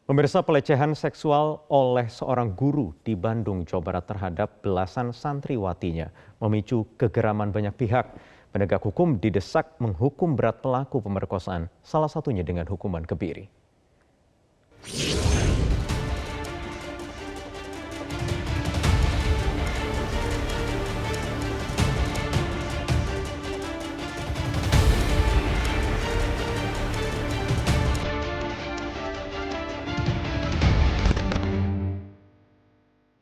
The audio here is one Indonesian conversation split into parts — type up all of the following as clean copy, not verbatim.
Pemirsa, pelecehan seksual oleh seorang guru di Bandung, Jawa Barat terhadap belasan santriwatinya memicu kegeraman banyak pihak. Penegak hukum didesak menghukum berat pelaku pemerkosaan, salah satunya dengan hukuman kebiri.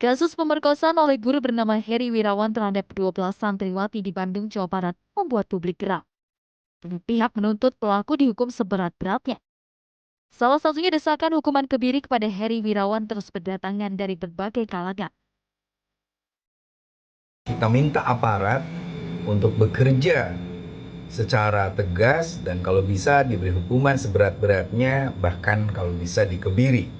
Kasus pemerkosaan oleh guru bernama Heri Wirawan terhadap 12 santriwati di Bandung, Jawa Barat membuat publik geram. Pihak menuntut pelaku dihukum seberat-beratnya. Salah satunya desakan hukuman kebiri kepada Heri Wirawan terus berdatangan dari berbagai kalangan. Kita minta aparat untuk bekerja secara tegas dan kalau bisa diberi hukuman seberat-beratnya, bahkan kalau bisa dikebiri.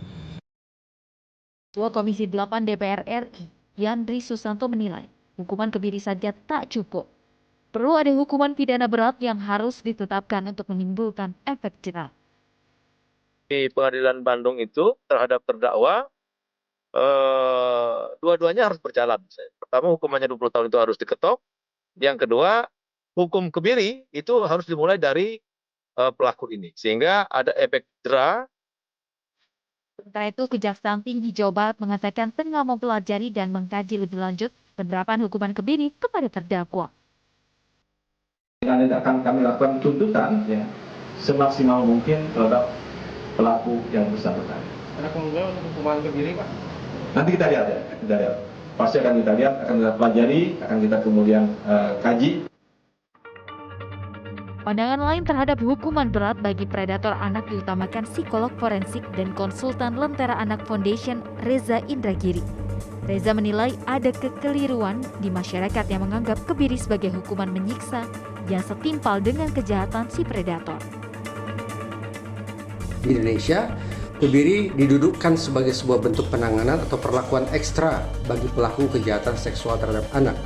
Ketua Komisi 8 DPR RI, Yandri Susanto menilai, hukuman kebiri saja tak cukup. Perlu ada hukuman pidana berat yang harus ditetapkan untuk menimbulkan efek jerah. Di pengadilan Bandung itu terhadap terdakwa, dua-duanya harus berjalan. Pertama, hukumannya 20 tahun itu harus diketok. Yang kedua, hukum kebiri itu harus dimulai dari pelaku ini. Sehingga ada efek jerah. Sementara itu, Kejaksaan Tinggi Jawa Barat mengatakan tengah mempelajari dan mengkaji lebih lanjut penerapan hukuman kebiri kepada terdakwa. Akan kami lakukan tuntutan ya, semaksimal mungkin terhadap pelaku yang bersangkutan. Ada kemungkinan untuk hukuman kebiri, Pak? Nanti kita lihat ya, pasti akan kita lihat, akan kita pelajari, akan kita kemudian kaji. Pandangan lain terhadap hukuman berat bagi predator anak diutamakan psikolog forensik dan konsultan Lentera Anak Foundation Reza Indragiri. Reza menilai ada kekeliruan di masyarakat yang menganggap kebiri sebagai hukuman menyiksa yang setimpal dengan kejahatan si predator. Di Indonesia, kebiri didudukkan sebagai sebuah bentuk penanganan atau perlakuan ekstra bagi pelaku kejahatan seksual terhadap anak.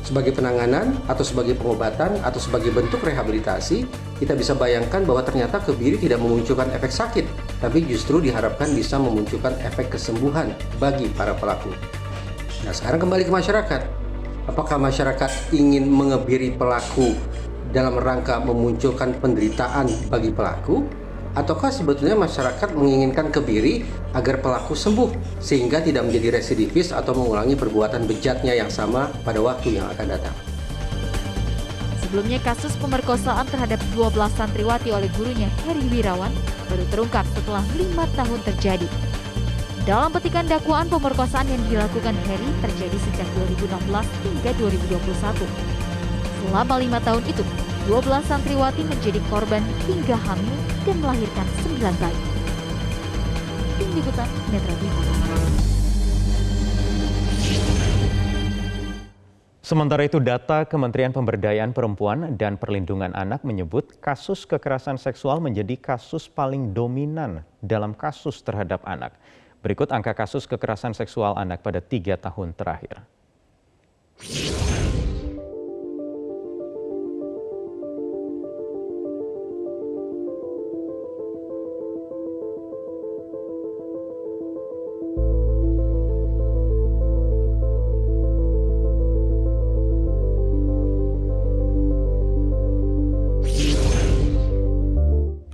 Sebagai penanganan atau sebagai pengobatan atau sebagai bentuk rehabilitasi, kita bisa bayangkan bahwa ternyata kebiri tidak memunculkan efek sakit, tapi justru diharapkan bisa memunculkan efek kesembuhan bagi para pelaku. Nah, sekarang kembali ke masyarakat. Apakah masyarakat ingin mengebiri pelaku dalam rangka memunculkan penderitaan bagi pelaku? Ataukah sebetulnya masyarakat menginginkan kebiri agar pelaku sembuh sehingga tidak menjadi residivis atau mengulangi perbuatan bejatnya yang sama pada waktu yang akan datang? Sebelumnya kasus pemerkosaan terhadap 12 santriwati oleh gurunya Heri Wirawan baru terungkap setelah 5 tahun terjadi. Dalam petikan dakwaan, pemerkosaan yang dilakukan Heri terjadi sejak 2016 hingga 2021. Selama 5 tahun itu, 12 santriwati menjadi korban hingga hamil dan melahirkan 9 bayi. Tim Liputan Metro TV. Sementara itu, data Kementerian Pemberdayaan Perempuan dan Perlindungan Anak menyebut kasus kekerasan seksual menjadi kasus paling dominan dalam kasus terhadap anak. Berikut angka kasus kekerasan seksual anak pada 3 tahun terakhir.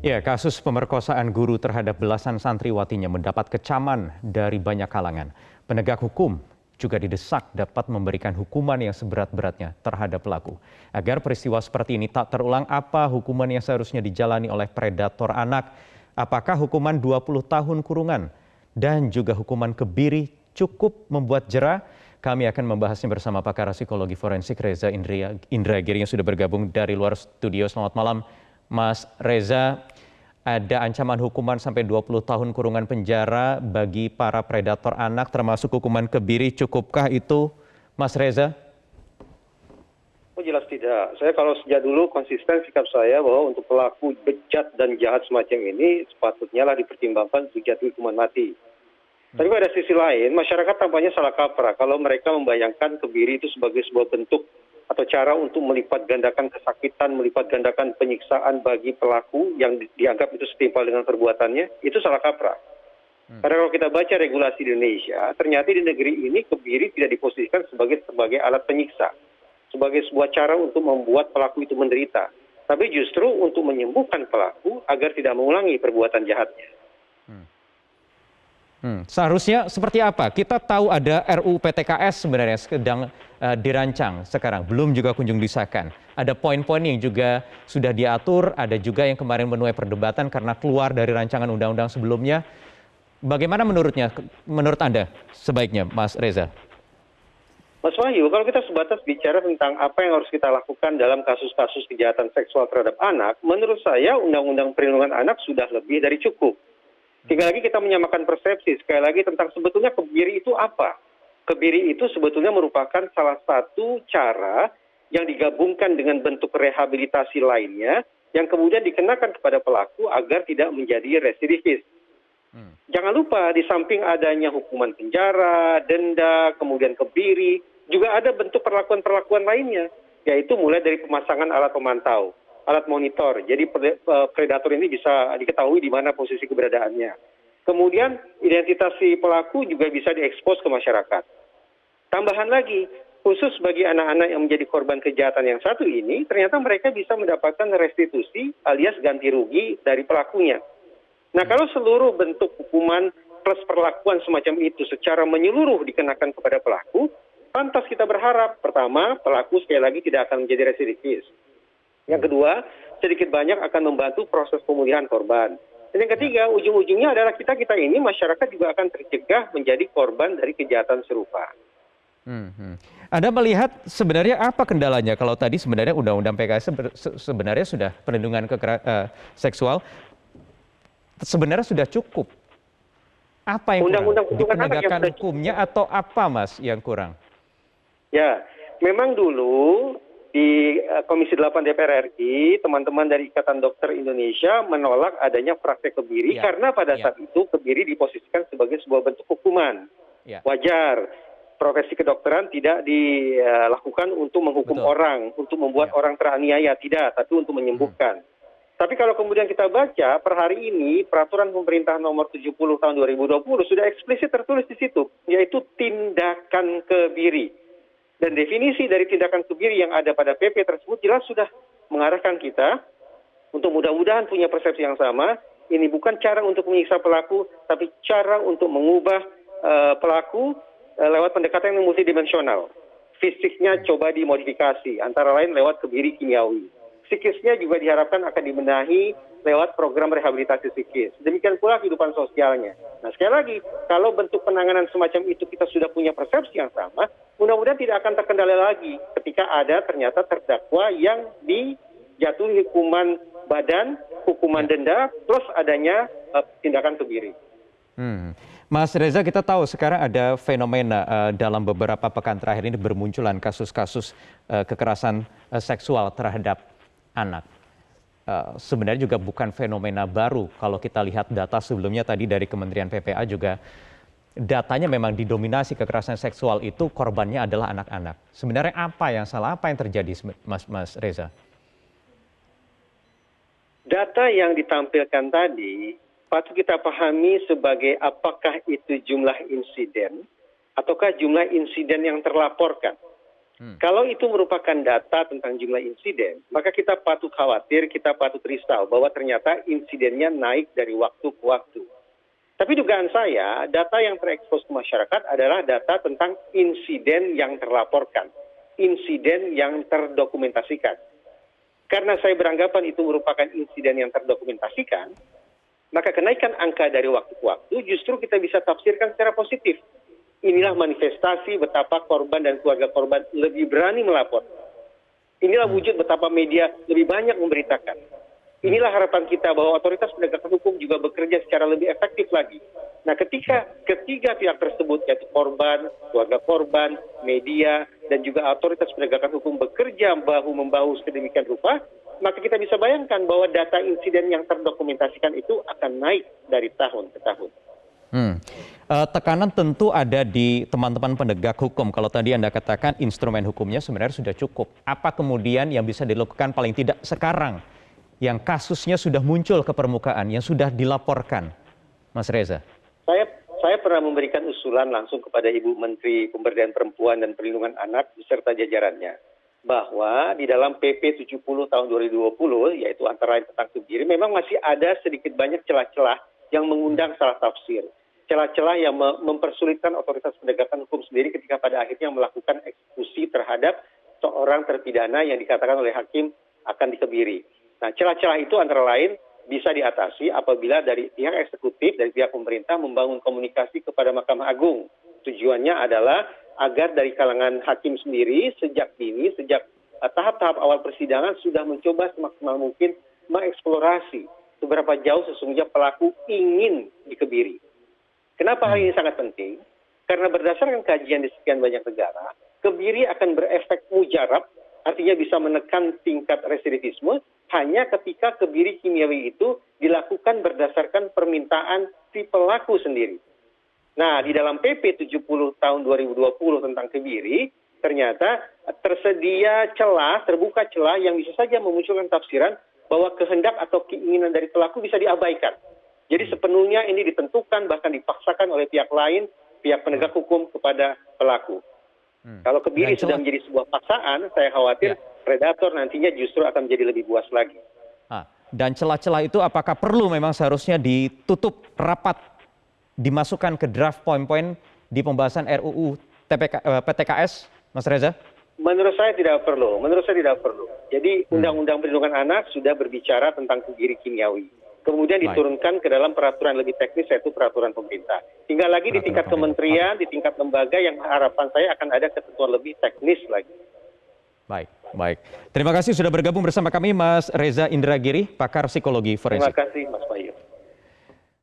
Ya, kasus pemerkosaan guru terhadap belasan santriwatinya mendapat kecaman dari banyak kalangan. Penegak hukum juga didesak dapat memberikan hukuman yang seberat-beratnya terhadap pelaku. Agar peristiwa seperti ini tak terulang, apa hukuman yang seharusnya dijalani oleh predator anak? Apakah hukuman 20 tahun kurungan dan juga hukuman kebiri cukup membuat jera? Kami akan membahasnya bersama pakar psikologi forensik Reza Indragiri yang sudah bergabung dari luar studio. Selamat malam, Mas Reza. Ada ancaman hukuman sampai 20 tahun kurungan penjara bagi para predator anak, termasuk hukuman kebiri. Cukupkah itu, Mas Reza? Oh, jelas tidak. Saya kalau sejak dulu konsisten sikap saya bahwa untuk pelaku bejat dan jahat semacam ini sepatutnya lah dipertimbangkan dijatuhi hukuman mati. Tapi pada sisi lain, masyarakat tampaknya salah kaprah kalau mereka membayangkan kebiri itu sebagai sebuah bentuk atau cara untuk melipat gandakan kesakitan, melipat gandakan penyiksaan bagi pelaku yang dianggap itu setimpal dengan perbuatannya, itu salah kaprah. Karena kalau kita baca regulasi di Indonesia, ternyata di negeri ini kebiri tidak diposisikan sebagai alat penyiksa, sebagai sebuah cara untuk membuat pelaku itu menderita, tapi justru untuk menyembuhkan pelaku agar tidak mengulangi perbuatan jahatnya. Seharusnya seperti apa? Kita tahu ada RUU PTKS sebenarnya sedang dirancang sekarang, belum juga kunjung disahkan. Ada poin-poin yang juga sudah diatur, ada juga yang kemarin menuai perdebatan karena keluar dari rancangan undang-undang sebelumnya. Bagaimana menurut Anda sebaiknya, Mas Reza? Mas Wahyu, kalau kita sebatas bicara tentang apa yang harus kita lakukan dalam kasus-kasus kejahatan seksual terhadap anak, menurut saya Undang-Undang Perlindungan Anak sudah lebih dari cukup. Sekali lagi kita menyamakan persepsi, sekali lagi tentang sebetulnya kebiri itu apa? Kebiri itu sebetulnya merupakan salah satu cara yang digabungkan dengan bentuk rehabilitasi lainnya yang kemudian dikenakan kepada pelaku agar tidak menjadi residivis. Jangan lupa di samping adanya hukuman penjara, denda, kemudian kebiri, juga ada bentuk perlakuan-perlakuan lainnya, yaitu mulai dari pemasangan alat pemantau, alat monitor. Jadi predator ini bisa diketahui di mana posisi keberadaannya. Kemudian identitas si pelaku juga bisa diekspos ke masyarakat. Tambahan lagi, khusus bagi anak-anak yang menjadi korban kejahatan yang satu ini, ternyata mereka bisa mendapatkan restitusi alias ganti rugi dari pelakunya. Nah, kalau seluruh bentuk hukuman plus perlakuan semacam itu secara menyeluruh dikenakan kepada pelaku, pantas kita berharap, pertama, pelaku sekali lagi tidak akan menjadi residivis. Yang kedua, sedikit banyak akan membantu proses pemulihan korban. Dan yang ketiga, ujung-ujungnya adalah kita ini, masyarakat juga akan tercegah menjadi korban dari kejahatan serupa. Anda melihat sebenarnya apa kendalanya kalau tadi sebenarnya Undang-Undang PKS sebenarnya sudah perlindungan seksual, sebenarnya sudah cukup. Apa yang kurang? Di penegakan hukumnya atau apa, Mas, yang kurang? Ya, memang dulu di Komisi 8 DPR RI, teman-teman dari Ikatan Dokter Indonesia menolak adanya praktek kebiri karena pada saat itu kebiri diposisikan sebagai sebuah bentuk hukuman. Wajar, profesi kedokteran tidak dilakukan untuk menghukum orang, untuk membuat orang teraniaya, tidak, tapi untuk menyembuhkan. Tapi kalau kemudian kita baca per hari ini peraturan pemerintah nomor 70 tahun 2020 sudah eksplisit tertulis di situ, yaitu tindakan kebiri. Dan definisi dari tindakan kebiri yang ada pada PP tersebut jelas sudah mengarahkan kita untuk mudah-mudahan punya persepsi yang sama. Ini bukan cara untuk menyiksa pelaku, tapi cara untuk mengubah pelaku lewat pendekatan yang multidimensional. Fisiknya coba dimodifikasi, antara lain lewat kebiri kimiawi. Psikisnya juga diharapkan akan dibenahi lewat program rehabilitasi psikis. Demikian pula kehidupan sosialnya. Nah, sekali lagi, kalau bentuk penanganan semacam itu kita sudah punya persepsi yang sama, mudah-mudahan tidak akan terkendala lagi ketika ada ternyata terdakwa yang dijatuhi hukuman badan, hukuman denda, plus adanya tindakan kebiri. Mas Reza, kita tahu sekarang ada fenomena dalam beberapa pekan terakhir ini bermunculan kasus-kasus kekerasan seksual terhadap anak. Sebenarnya juga bukan fenomena baru. Kalau kita lihat data sebelumnya tadi dari Kementerian PPA juga datanya memang didominasi kekerasan seksual itu korbannya adalah anak-anak. Sebenarnya apa yang salah, apa yang terjadi, Mas Reza? Data yang ditampilkan tadi patut kita pahami sebagai apakah itu jumlah insiden ataukah jumlah insiden yang terlaporkan. Kalau itu merupakan data tentang jumlah insiden, maka kita patut khawatir, kita patut risau bahwa ternyata insidennya naik dari waktu ke waktu. Tapi dugaan saya, data yang terekspos ke masyarakat adalah data tentang insiden yang terlaporkan, insiden yang terdokumentasikan. Karena saya beranggapan itu merupakan insiden yang terdokumentasikan, maka kenaikan angka dari waktu ke waktu justru kita bisa tafsirkan secara positif. Inilah manifestasi betapa korban dan keluarga korban lebih berani melapor. Inilah wujud betapa media lebih banyak memberitakan. Inilah harapan kita bahwa otoritas penegakan hukum juga bekerja secara lebih efektif lagi. Nah, ketika ketiga pihak tersebut, yaitu korban, keluarga korban, media, dan juga otoritas penegakan hukum bekerja bahu-membahu sedemikian rupa, maka kita bisa bayangkan bahwa data insiden yang terdokumentasikan itu akan naik dari tahun ke tahun. Tekanan tentu ada di teman-teman penegak hukum. Kalau tadi Anda katakan instrumen hukumnya sebenarnya sudah cukup. Apa kemudian yang bisa dilakukan paling tidak sekarang yang kasusnya sudah muncul ke permukaan, yang sudah dilaporkan, Mas Reza? Saya saya pernah memberikan usulan langsung kepada Ibu Menteri Pemberdayaan Perempuan dan Perlindungan Anak beserta jajarannya, bahwa di dalam PP 70 tahun 2020, yaitu antara lain tentang kebiri, memang masih ada sedikit banyak celah-celah yang mengundang salah tafsir. Celah-celah yang mempersulitkan otoritas penegakan hukum sendiri ketika pada akhirnya melakukan eksekusi terhadap seorang terpidana yang dikatakan oleh hakim akan dikebiri. Nah, celah-celah itu antara lain bisa diatasi apabila dari pihak eksekutif, dari pihak pemerintah membangun komunikasi kepada Mahkamah Agung. Tujuannya adalah agar dari kalangan hakim sendiri sejak dini, sejak tahap-tahap awal persidangan sudah mencoba semaksimal mungkin mengeksplorasi seberapa jauh sesungguhnya pelaku ingin dikebiri. Kenapa hal ini sangat penting? Karena berdasarkan kajian di sekian banyak negara, kebiri akan berefek mujarab, artinya bisa menekan tingkat residivisme hanya ketika kebiri kimiawi itu dilakukan berdasarkan permintaan si pelaku sendiri. Nah, di dalam PP 70 tahun 2020 tentang kebiri, ternyata tersedia celah, terbuka celah yang bisa saja memunculkan tafsiran bahwa kehendak atau keinginan dari pelaku bisa diabaikan. Jadi sepenuhnya ini ditentukan, bahkan dipaksakan oleh pihak lain, pihak penegak hukum kepada pelaku. Kalau kebiri sudah menjadi sebuah paksaan, saya khawatir predator nantinya justru akan menjadi lebih buas lagi. Dan celah-celah itu apakah perlu memang seharusnya ditutup rapat, dimasukkan ke draft poin-poin di pembahasan RUU PTKS, Mas Reza? Menurut saya tidak perlu. Jadi Undang-Undang Perlindungan Anak sudah berbicara tentang kebiri kimiawi. Kemudian diturunkan ke dalam peraturan lebih teknis, yaitu peraturan pemerintah. Tinggal lagi di tingkat kementerian, di tingkat lembaga yang harapan saya akan ada ketentuan lebih teknis lagi. Baik. Terima kasih sudah bergabung bersama kami Mas Reza Indragiri, pakar psikologi forensik. Terima kasih Mas.